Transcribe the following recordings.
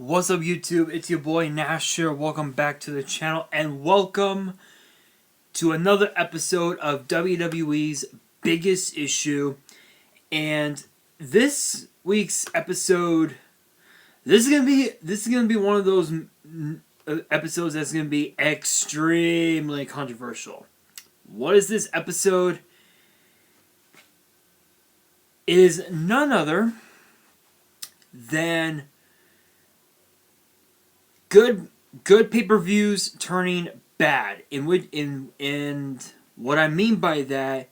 What's up, YouTube? It's your boy Nasher. Welcome back to the channel and welcome to another episode of WWE's Biggest Issue. And this week's episode, this is gonna be one of those episodes that's gonna be extremely controversial. What is this episode? It is none other than good pay-per-views turning bad. And what I mean by that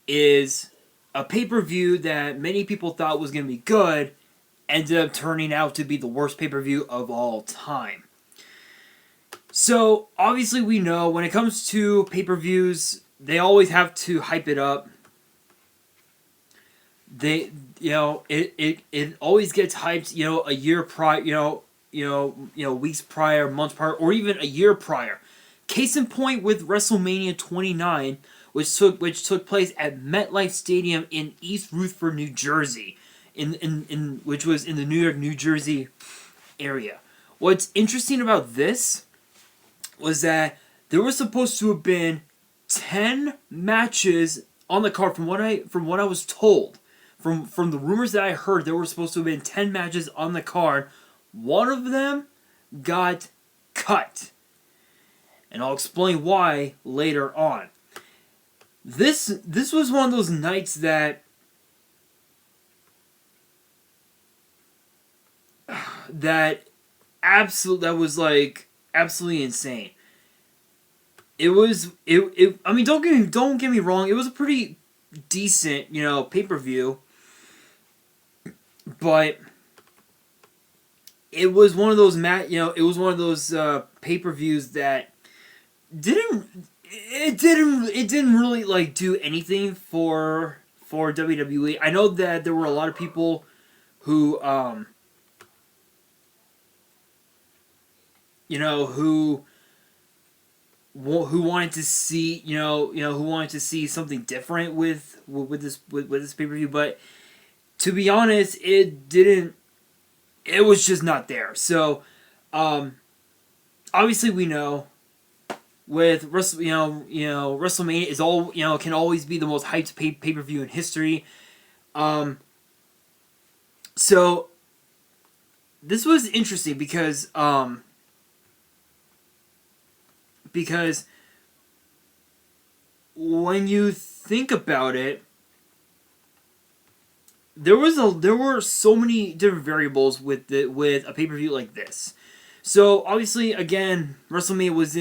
is a pay-per-view that many people thought was going to be good ended up turning out to be the worst pay-per-view of all time. So obviously we know when it comes to pay-per-views, they always have to hype it up. It always gets hyped, a year prior, weeks prior, months prior, or even a year prior. Case in point with WrestleMania 29, which took place at MetLife Stadium in East Rutherford, New Jersey, which was in the New York, New Jersey area. What's interesting about this was that there was supposed to have been 10 matches on the card. From what I was told, from the rumors that I heard, there were supposed to have been 10 matches on the card. One of them got cut. And I'll explain why later on. This was one of those nights that was like absolutely insane. I mean, don't get me wrong, it was a pretty decent, pay-per-view. But it was one of those pay-per-views that didn't really like do anything for WWE. I know that there were a lot of people who who wanted to see who wanted to see something different with this pay-per-view, but to be honest, it didn't. It was just not there. So, obviously we know with WrestleMania is all can always be the most hyped pay-per-view in history. So this was interesting because when you think about it, there were so many different variables with a pay-per-view like this. So obviously, again, WrestleMania was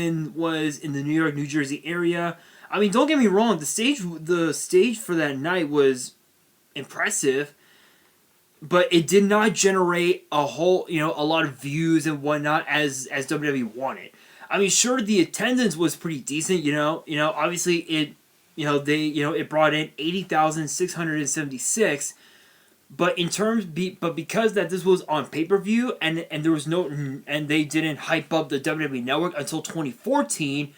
in the New York, New Jersey area. I mean, don't get me wrong, the stage for that night was impressive, but it did not generate a lot of views and whatnot as WWE wanted. I mean, sure, the attendance was pretty decent. Obviously it brought in 80,676. But because that this was on pay-per-view and there was and they didn't hype up the WWE Network until 2014.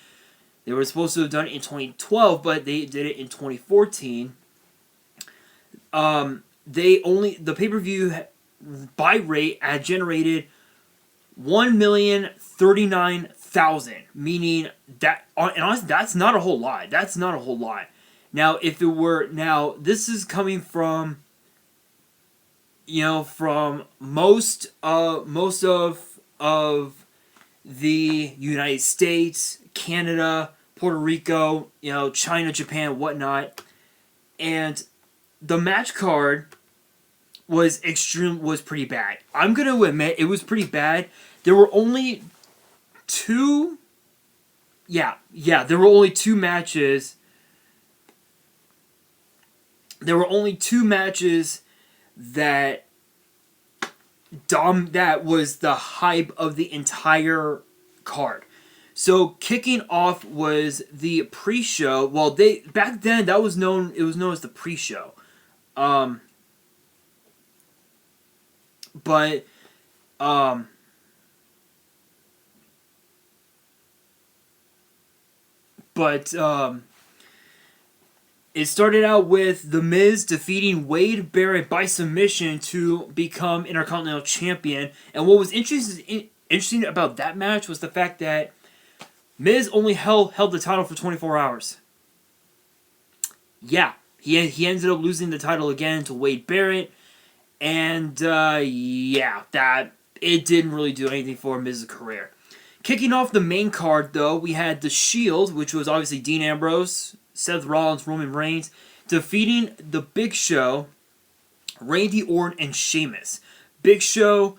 They were supposed to have done it in 2012, but they did it in 2014. The pay-per-view buy rate had generated 1,039,000, meaning that, and honestly, that's not a whole lot. That's not a whole lot. Now, this is coming from most of the United States, Canada, Puerto Rico, China, Japan, whatnot, and the match card was pretty bad. I'm gonna admit it was pretty bad. There were only two. There were only two matches. There were only two matches that was the hype of the entire card. So kicking off was the pre-show. Well, back then it was known as the pre-show. It started out with The Miz defeating Wade Barrett by submission to become Intercontinental Champion. And what was interesting about that match was the fact that Miz only held the title for 24 hours. Yeah, he ended up losing the title again to Wade Barrett. And yeah, that it didn't really do anything for Miz's career. Kicking off the main card, though, we had The Shield, which was obviously Dean Ambrose, Seth Rollins, Roman Reigns, defeating The Big Show, Randy Orton, and Sheamus. Big Show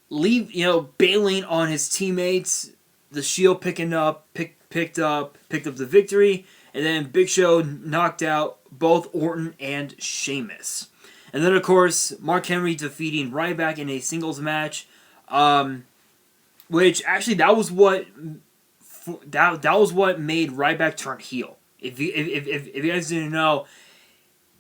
bailing on his teammates. The Shield picked up the victory, and then Big Show knocked out both Orton and Sheamus. And then, of course, Mark Henry defeating Ryback in a singles match, which actually that was what made Ryback turn heel. If you guys didn't know,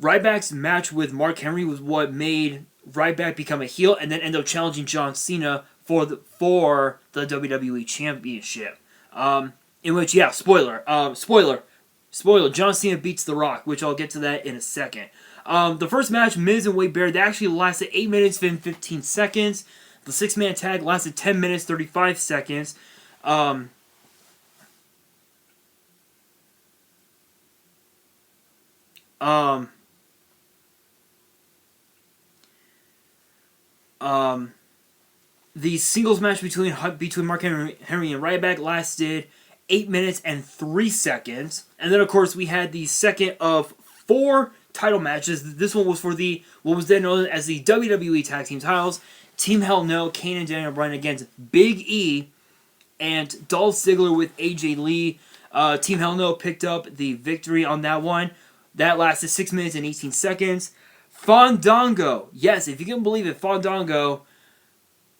Ryback's match with Mark Henry was what made Ryback become a heel, and then end up challenging John Cena for the WWE Championship. In which, yeah, spoiler, John Cena beats The Rock, which I'll get to that in a second. The first match, Miz and Wade Barrett, that actually lasted 8 minutes and 15 seconds. The 6-man tag lasted 10 minutes, 35 seconds. The singles match between Mark Henry and Ryback lasted 8 minutes and 3 seconds. And then, of course, we had the second of 4 title matches. This one was for what was then known as the WWE Tag Team titles. Team Hell No, Kane and Daniel Bryan against Big E and Dolph Ziggler with AJ Lee. Team Hell No picked up the victory on that one. That lasted 6 minutes and 18 seconds. Fandango. Yes, if you can believe it, Fandango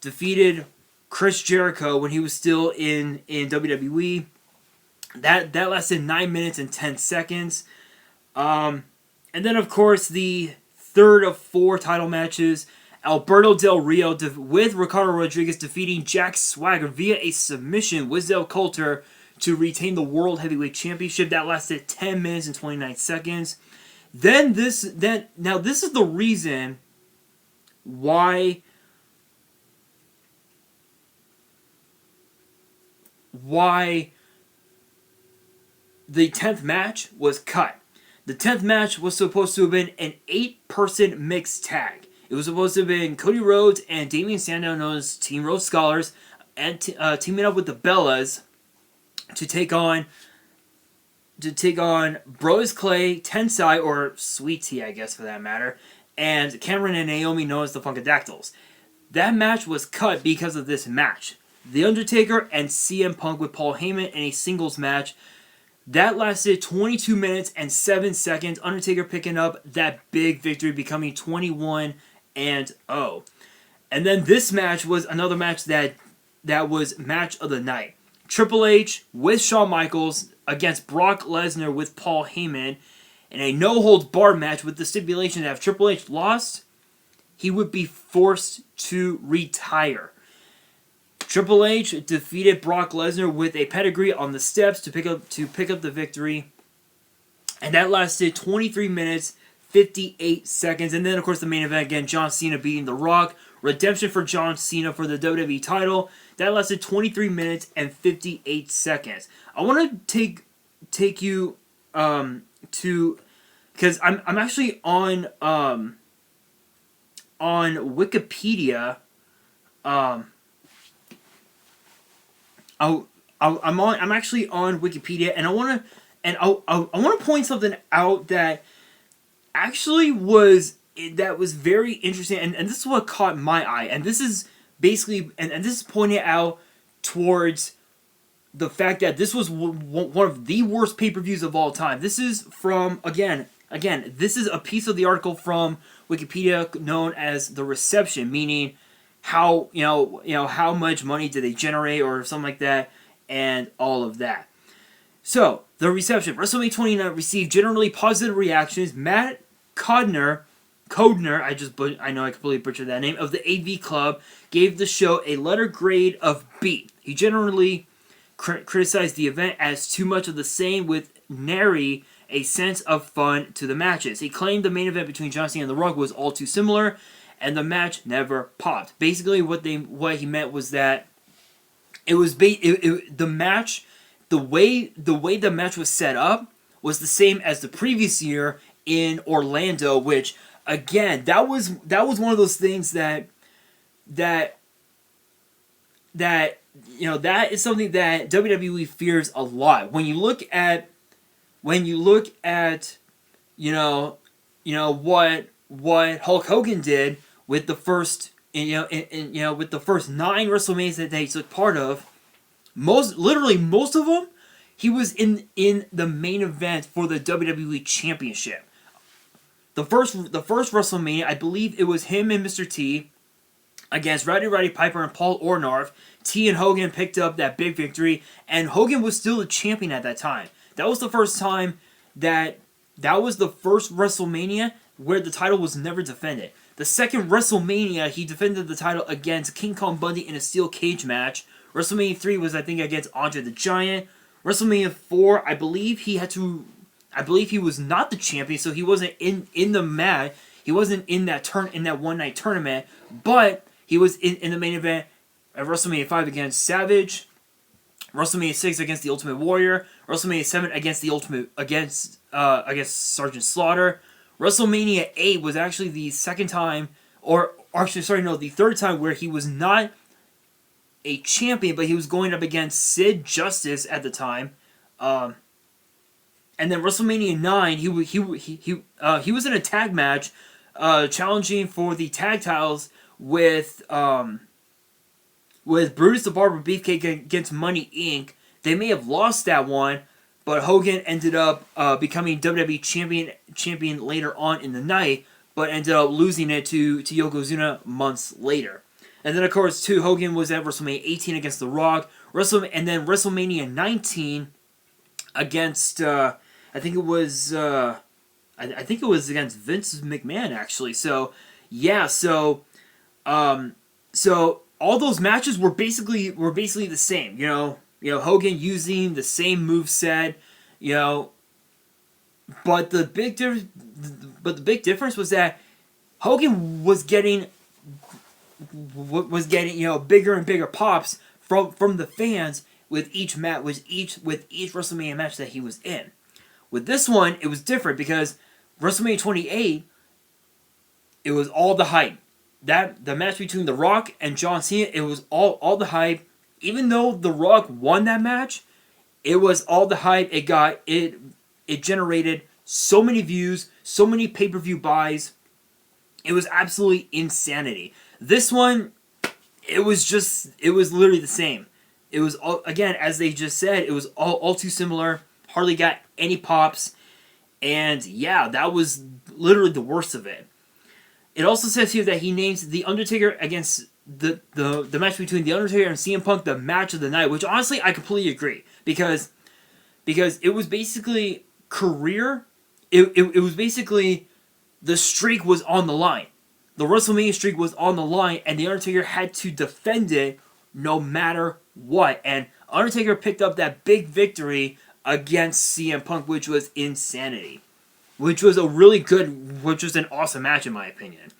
defeated Chris Jericho when he was still in WWE. That lasted 9 minutes and 10 seconds. And then, of course, the third of 4 title matches, Alberto Del Rio with Ricardo Rodriguez defeating Jack Swagger via a submission with Del Coulter to retain the World Heavyweight Championship. That lasted 10 minutes and 29 seconds. Now this is the reason why the 10th match was cut. The 10th match was supposed to have been an 8-person mixed tag. It was supposed to have been Cody Rhodes and Damian Sandow, known as Team Rhodes Scholars, and teaming up with the Bellas to take on Brodus Clay, Tensai, or Sweet Tea, I guess for that matter, and Cameron and Naomi, known as the Funkadactyls. That match was cut because of this match. The Undertaker and CM Punk with Paul Heyman in a singles match. That lasted 22 minutes and 7 seconds. Undertaker picking up that big victory, becoming 21-0. And then this match was another match that was match of the night. Triple H with Shawn Michaels against Brock Lesnar with Paul Heyman in a no-holds-barred match with the stipulation that if Triple H lost, he would be forced to retire. Triple H defeated Brock Lesnar with a pedigree on the steps to pick up the victory, and that lasted 23 minutes 58 seconds. And then, of course, the main event again, John Cena beating The Rock, redemption for John Cena for the WWE title. That lasted 23 minutes and 58 seconds. I want to take you to, because I'm actually on Wikipedia. I'm actually on Wikipedia, and I want to point something out that actually was very interesting, and this is what caught my eye, and this is basically, and this is pointing out towards the fact that this was one of the worst pay-per-views of all time. This is from, again, this is a piece of the article from Wikipedia known as The Reception, meaning how how much money did they generate or something like that, and all of that. So, The Reception. WrestleMania 29 received generally positive reactions. Matt Codner, I know I completely butchered that name, of the AV Club, gave the show a letter grade of B. He generally criticized the event as too much of the same with nary a sense of fun to the matches. He claimed the main event between John Cena and The Rock was all too similar, and the match never popped. Basically, what he meant was that the match, the way the match was set up was the same as the previous year in Orlando, which again that was one of those things that that is something that WWE fears a lot. When you look at what Hulk Hogan did with the first with the first 9 WrestleManias that they took part of, most of them, he was in the main event for the WWE Championship. The first WrestleMania, I believe it was him and Mr. T against Roddy Piper and Paul Orndorff. T and Hogan picked up that big victory, and Hogan was still the champion at that time. That was the first time that was the first WrestleMania where the title was never defended. The second WrestleMania, he defended the title against King Kong Bundy in a steel cage match. WrestleMania 3 was, I think, against Andre the Giant. WrestleMania 4, I believe he was not the champion, so he wasn't in the match. He wasn't in that one night tournament, but he was in the main event at WrestleMania 5 against Savage, WrestleMania 6 against the Ultimate Warrior, WrestleMania 7 against Sergeant Slaughter. WrestleMania 8 was actually the second time, the third time where he was not a champion, but he was going up against Sid Justice at the time. And then WrestleMania 9, he was in a tag match, challenging for the tag titles with Brutus the Barber Beefcake against Money Inc. They may have lost that one, but Hogan ended up becoming WWE champion later on in the night, but ended up losing it to Yokozuna months later. And then, of course, too, Hogan was at WrestleMania 18 against The Rock, and then WrestleMania 19 against I think it was against Vince McMahon, actually. So yeah, so all those matches were basically the same. Hogan using the same moveset, but the big difference was that Hogan was getting bigger and bigger pops from the fans with each WrestleMania match that he was in. With this one, it was different because WrestleMania 28, it was all the hype. The match between The Rock and John Cena, it was all the hype. Even though The Rock won that match, it was all the hype. It generated so many views, so many pay-per-view buys. It was absolutely insanity. This one, it was literally the same. It was all, again, as they just said, it was all too similar. Hardly got any pops. And yeah, that was literally the worst of it. It also says here that he names The Undertaker against the match between The Undertaker and CM Punk the match of the night, which honestly I completely agree. Because it was basically career. It was basically the streak was on the line. The WrestleMania streak was on the line, and The Undertaker had to defend it no matter what. And Undertaker picked up that big victory against CM Punk, which was insanity. Which was an awesome match in my opinion.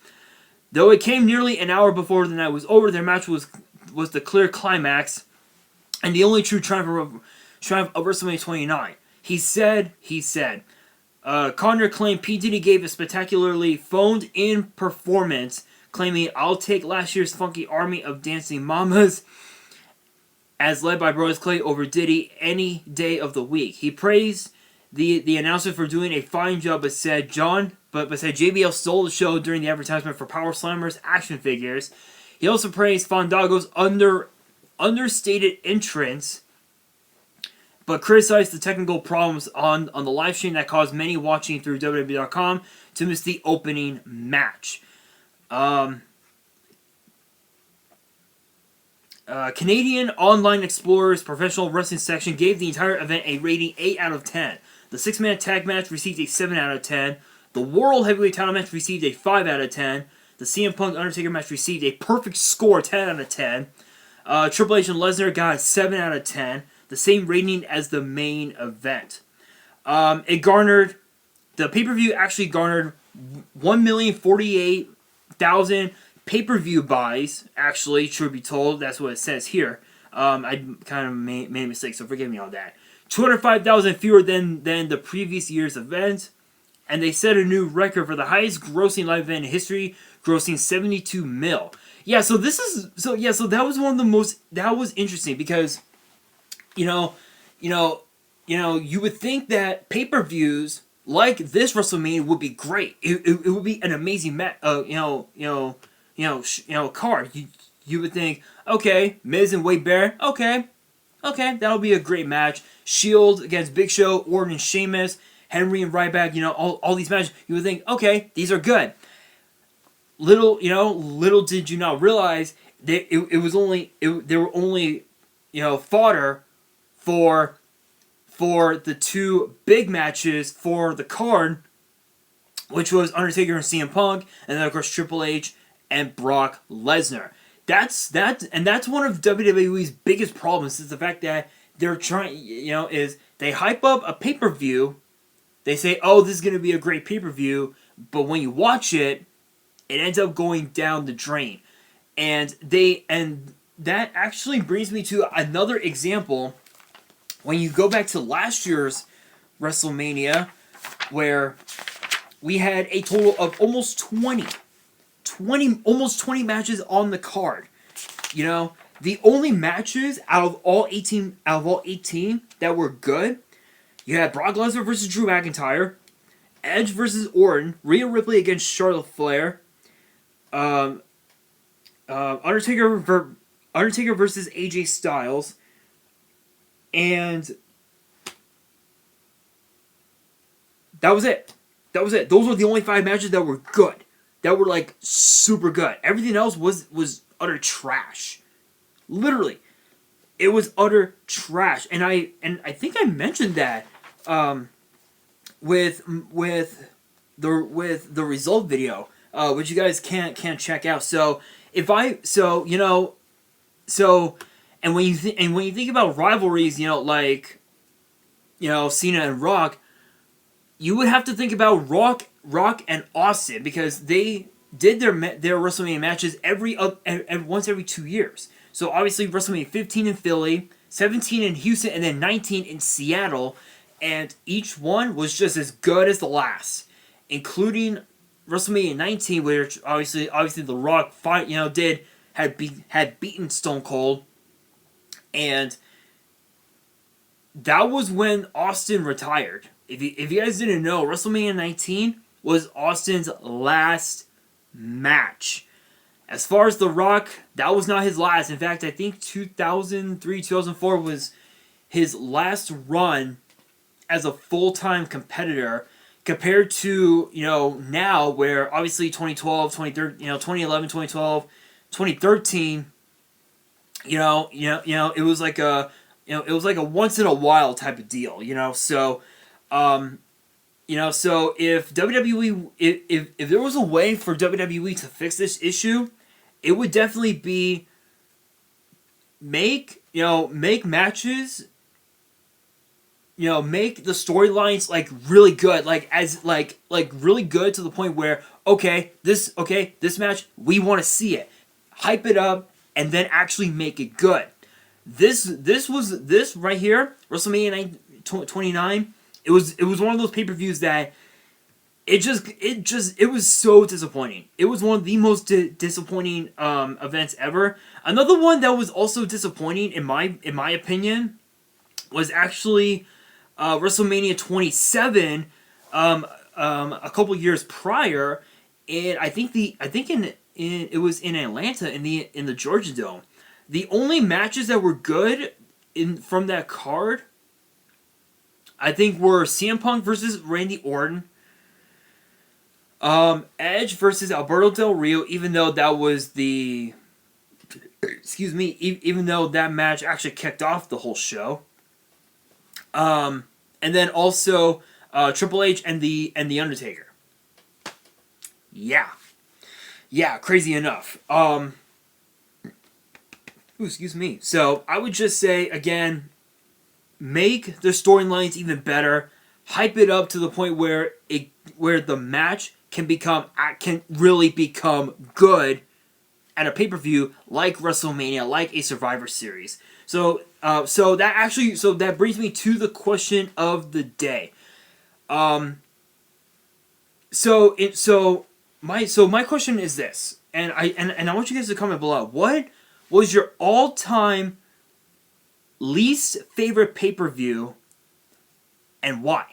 Though it came nearly an hour before the night was over, their match was the clear climax and the only true triumph of WrestleMania 29. He said, Conner claimed P. Diddy gave a spectacularly phoned-in performance, claiming, "I'll take last year's funky army of dancing mamas as led by Brodus Clay over Diddy any day of the week." He praised the announcer for doing a fine job, but said JBL stole the show during the advertisement for Power Slammer's action figures. He also praised Fandango's understated entrance, but criticized the technical problems on the live stream that caused many watching through WWE.com to miss the opening match. Canadian Online Explorer's professional wrestling section gave the entire event a rating 8 out of 10. The 6-man tag match received a 7 out of 10. The World Heavyweight title match received a 5 out of 10. The CM Punk Undertaker match received a perfect score, 10 out of 10. Triple H and Lesnar got a 7 out of 10. the same rating as the main event. It garnered, the pay-per-view actually garnered 1,048,000 pay-per-view buys, actually, truth be told. That's what it says here. I kind of made a mistake, so forgive me on that. 205,000 fewer than the previous year's event. And they set a new record for the highest grossing live event in history, grossing 72 mil. Yeah, so this is, so that was one of the most, that was interesting because, you would think that pay-per-views like this WrestleMania would be great. It would be an amazing card. You would think, okay, Miz and Wade Barrett, okay, that'll be a great match. Shield against Big Show, Orton and Sheamus, Henry and Ryback, all these matches. You would think, okay, these are good. Little did you not realize that they were only fodder for the two big matches for the card, which was Undertaker and CM Punk, and then of course Triple H and Brock Lesnar. That's one of WWE's biggest problems, is the fact that they're trying, is they hype up a pay-per-view, they say, oh, this is going to be a great pay-per-view, but when you watch it, it ends up going down the drain. And that actually brings me to another example. When you go back to last year's WrestleMania, where we had a total of almost 20 matches on the card. The only matches out of all 18 that were good, you had Brock Lesnar versus Drew McIntyre, Edge versus Orton, Rhea Ripley against Charlotte Flair, Undertaker versus AJ Styles, and that was it. Those were the only 5 matches that were good. That were like super good. Everything else was utter trash. Literally, it was utter trash. And I think I mentioned that with the result video, which you guys can't check out. So and when you think about rivalries, like Cena and Rock, you would have to think about Rock and Austin, because they did their WrestleMania matches once every 2 years. So obviously WrestleMania 15 in Philly, 17 in Houston, and then 19 in Seattle, and each one was just as good as the last, including WrestleMania 19, which obviously The Rock had beaten Stone Cold, and that was when Austin retired. If you guys didn't know, WrestleMania 19 was Austin's last match. As far as The Rock, that was not his last. In fact, I think 2003, 2004 was his last run as a full-time competitor, compared to, now, where obviously 2012, 2011, 2012, 2013, it was like a once in a while type of deal, so so if WWE, if there was a way for WWE to fix this issue, it would definitely be make matches, make the storylines like really good, like really good to the point where this match, we want to see it, hype it up, and then actually make it good. This right here, WrestleMania 29. It was one of those pay-per-views that it was so disappointing. It was one of the most disappointing events ever. Another one that was also disappointing in my opinion was actually WrestleMania 27 a couple years prior, and I think it was in Atlanta in the Georgia Dome. The only matches that were good from that card, I think, were CM Punk versus Randy Orton, Edge versus Alberto Del Rio, even though that was even though that match actually kicked off the whole show, and then also Triple H and the Undertaker. Yeah, crazy enough. Excuse me. So I would just say again, make the storylines even better, hype it up to the point where the match can really become good at a pay-per-view like WrestleMania, like a Survivor Series. So that brings me to the question of the day. My question is this, and I want you guys to comment below. What was your all-time least favorite pay-per-view, and why?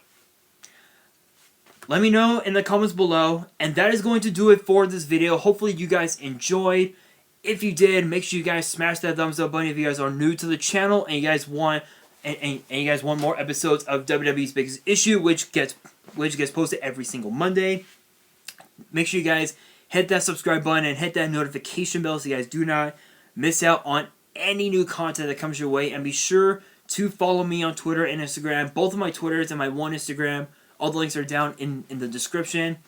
Let me know in the comments below, and that is going to do it for this video. Hopefully you guys enjoyed. If you did, make sure you guys smash that thumbs up button if you guys are new to the channel and you guys want more episodes of WWE's Biggest Issue, which gets posted every single Monday. Make sure you guys hit that subscribe button and hit that notification bell so you guys do not miss out on any new content that comes your way. And be sure to follow me on Twitter and Instagram. Both of my Twitters and my one Instagram, all the links are down in the description.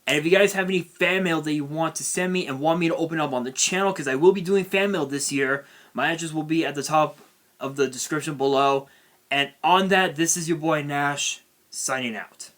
And if you guys have any fan mail that you want to send me and want me to open up on the channel, because I will be doing fan mail this year, my address will be at the top of the description below. And on that, this is your boy Nash, signing out.